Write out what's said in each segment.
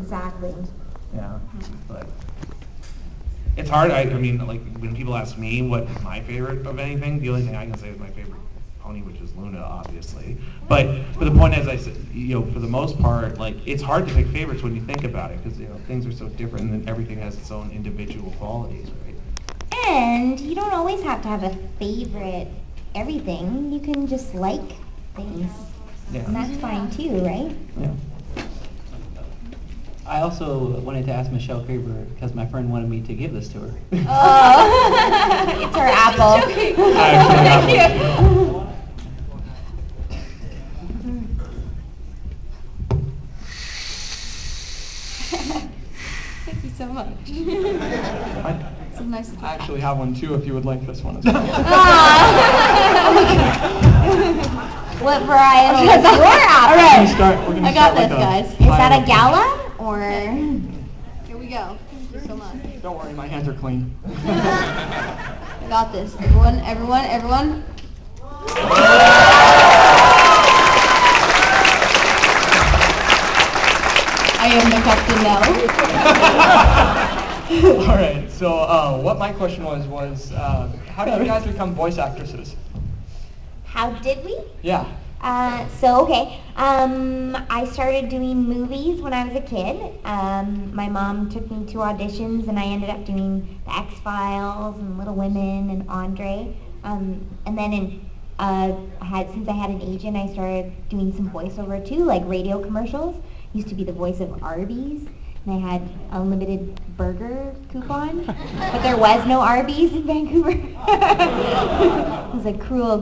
Exactly. Yeah, but it's hard. I mean, like when people ask me what is my favorite of anything, the only thing I can say is my favorite pony, which is Luna, obviously. But the point is, I said, for the most part, like it's hard to pick favorites when you think about it, because things are so different, and then everything has its own individual qualities, right? And you don't always have to have a favorite everything. You can just like things. Yeah. And that's fine too, right? Yeah. I also wanted to ask Michelle Kraber because my friend wanted me to give this to her. Oh, it's her apple. Thank you so much. So nice. I actually have one too if you would like this one as well. What variety is your apple? All right. We're gonna I got start this, with guys. Is that a gala or? Here we go. Thank you so much. Don't worry, my hands are clean. I got this. Everyone. I am the captain now. All right. So what my question was how did you guys become voice actresses? How did we? Yeah. I started doing movies when I was a kid. My mom took me to auditions, and I ended up doing The X-Files and Little Women and Andre. And then since I had an agent, I started doing some voiceover too, like radio commercials. Used to be the voice of Arby's, and I had a unlimited burger coupon, but there was no Arby's in Vancouver. It was a cruel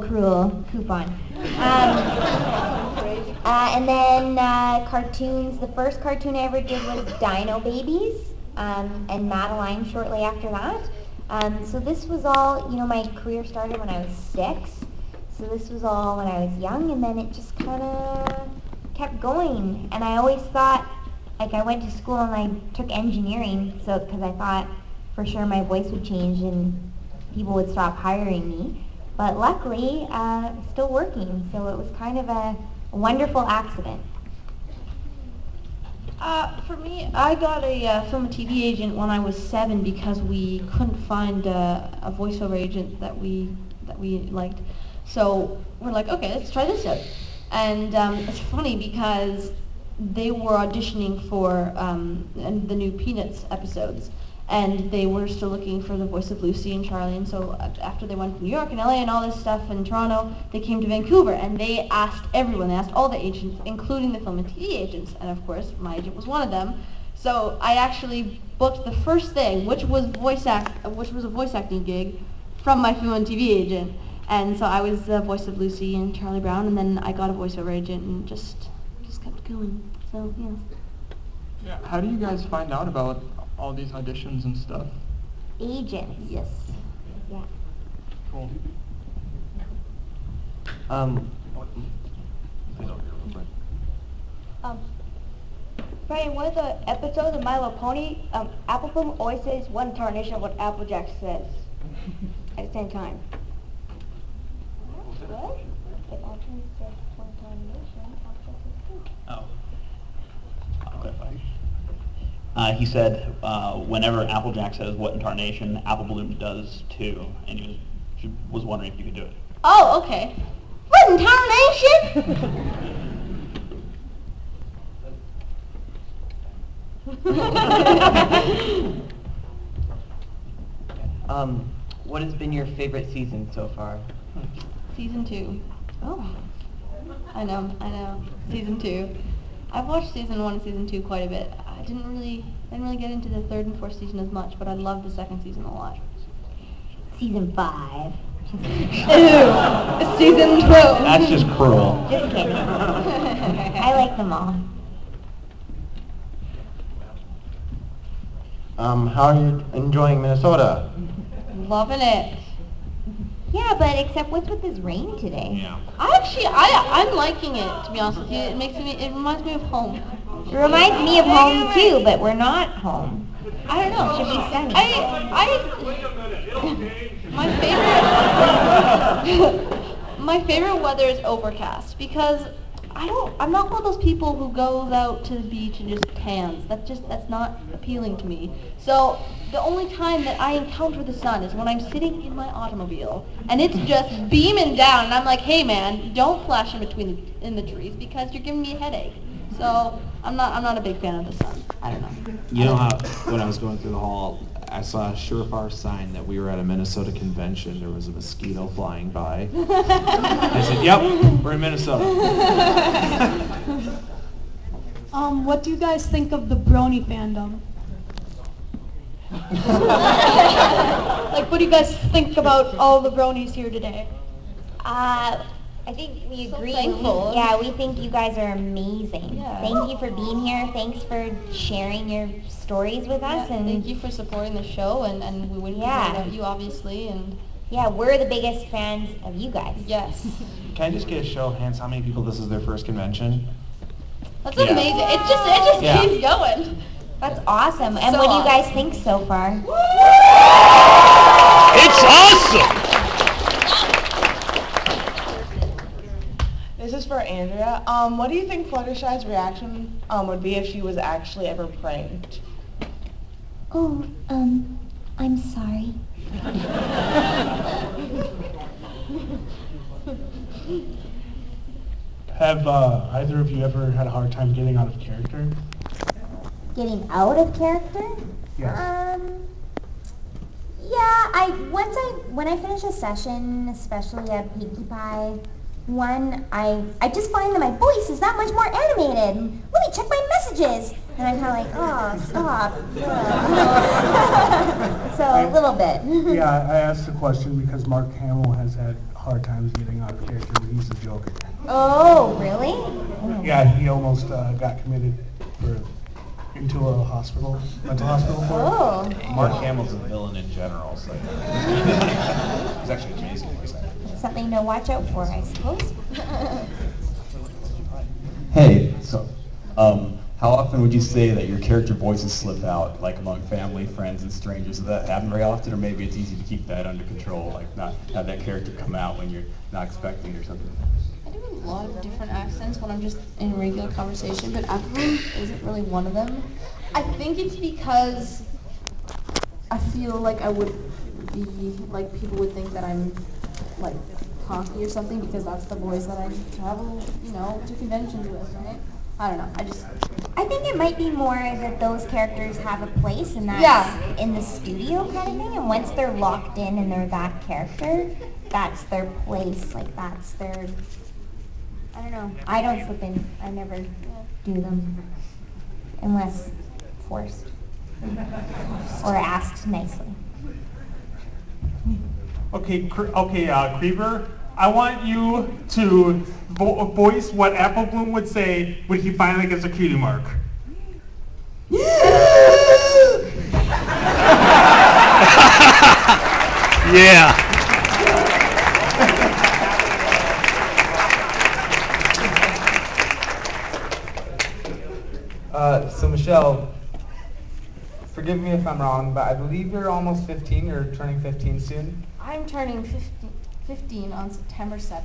coupon. And then cartoons. The first cartoon I ever did was Dino Babies, and Madeline shortly after that. So this was all, my career started when I was 6. So this was all when I was young, and then it just kind of kept going. And I always thought, I went to school and I took engineering, because I thought for sure my voice would change and people would stop hiring me. But luckily, it's still working, so it was kind of a wonderful accident. For me, I got a film and TV agent when I was 7 because we couldn't find a voiceover agent that we liked. So we're like, okay, let's try this out. And it's funny because they were auditioning for the new Peanuts episodes, and they were still looking for the voice of Lucy and Charlie. And so after they went to New York and LA and all this stuff in Toronto, they came to Vancouver, and they asked everyone. They asked all the agents, including the film and TV agents, and of course my agent was one of them. So I actually booked the first thing, which was a voice acting gig, from my film and TV agent. And so I was the voice of Lucy and Charlie Brown, and then I got a voiceover agent and just kept going. So yeah. Yeah. How do you guys find out about all these auditions and stuff? Agents. Yes. Yeah. Cool. Right, in one of the episodes of My Little Pony, Appleboom always says one tarnation of what Applejack says at the same time. What? It often says one tarnation, Applejack says two. Oh. I'll clarify. He said whenever Applejack says what in tarnation, Applebloom does too, and he was wondering if you could do it. Oh, okay. What in tarnation? What has been your favorite season so far? Season 2. Oh. I know. Season 2. I've watched season 1 and season 2 quite a bit. I didn't really get into the 3rd and 4th season as much, but I love the 2nd season a lot. Season 5. Ew. Season 2. That's just cruel. Just kidding. I like them all. How are you enjoying Minnesota? Loving it. Yeah, but except what's with this rain today? Yeah. I'm liking it, to be honest with you. It reminds me of home. It reminds me of home too, but we're not home. I don't know. It should be sunny. My favorite weather is overcast because I'm not one of those people who goes out to the beach and just tans. That's not appealing to me. So the only time that I encounter the sun is when I'm sitting in my automobile and it's just beaming down, and I'm like, hey man, don't flash in the trees because you're giving me a headache. So I'm not a big fan of the sun. I don't know. You know how when I was going through the hall, I saw a surefire sign that we were at a Minnesota convention. There was a mosquito flying by. I said, "Yep, we're in Minnesota." What do you guys think of the brony fandom? Like, what do you guys think about all the bronies here today? I think we So agree. thankful. Yeah, we think you guys are amazing. Yeah. Thank you for being here. Thanks for sharing your stories with us. Yeah, And thank you for supporting the show, and we wouldn't be Yeah. without you, obviously, and yeah, we're the biggest fans of you guys. yes. Can I just get a show of hands? How many people this is their first convention? That's Yeah. amazing. It just Yeah. keeps going. That's awesome. And So what do you awesome. guys think so far? It's awesome! This is for Andrea. What do you think Fluttershy's reaction would be if she was actually ever pranked? Oh, I'm sorry. Have either of you ever had a hard time getting out of character? Getting out of character? Yes. Yeah, when I finish a session, especially a Pinkie Pie one, I just find that my voice is that much more animated. Let me check my messages. And I'm kind of like, oh, stop. So a little bit. Yeah, I asked the question because Mark Hamill has had hard times getting out of character, but he's the Joker. Oh, really? Yeah, he almost got committed into a hospital, mental hospital for it. Oh. Mark Hamill's a villain in general, so he's actually amazing. Something to watch out for, I suppose. Hey, so, how often would you say that your character voices slip out, like among family, friends, and strangers? Does that happen very often, or maybe it's easy to keep that under control, like not have that character come out when you're not expecting it or something? I do a lot of different accents when I'm just in regular conversation, but African isn't really one of them. I think it's because I feel like I would be, like, people would think that I'm, like, cocky or something because that's the voice that I travel, to conventions with, right? I don't know, I think it might be more that those characters have a place and that's Yeah. in the studio kind of thing, and once they're locked in and they're that character, that's their place, like that's their, I don't know. I don't slip in. I never do them unless forced or asked nicely. Okay, Creeper, I want you to voice what Apple Bloom would say when he finally gets a cutie mark. Yeah. So Michelle, forgive me if I'm wrong, but I believe you're almost 15. You're turning 15 soon. I'm turning 15 on September 7th.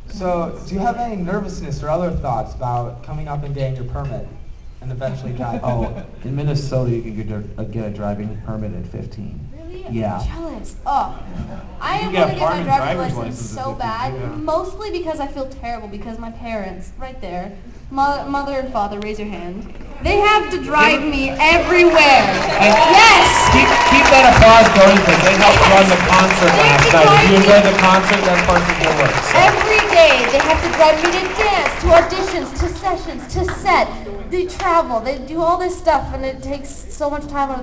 So do you have any nervousness or other thoughts about coming up and getting your permit and eventually driving? Oh, in Minnesota, you can get a driving permit at 15. Really? Yeah. I'm jealous. Oh, I You am get going a to get my farming driver's driver's license license at so 15, bad, yeah. mostly because I feel terrible because my parents, right there, mother and father, raise your hand. They have to drive me everywhere. Yes! Keep that applause going because they helped run the concert last night. If you enjoyed the concert, that's part of your work. So. Every day they have to drive me to dance, to auditions, to sessions, to set. They travel, they do all this stuff, and it takes so much time out of their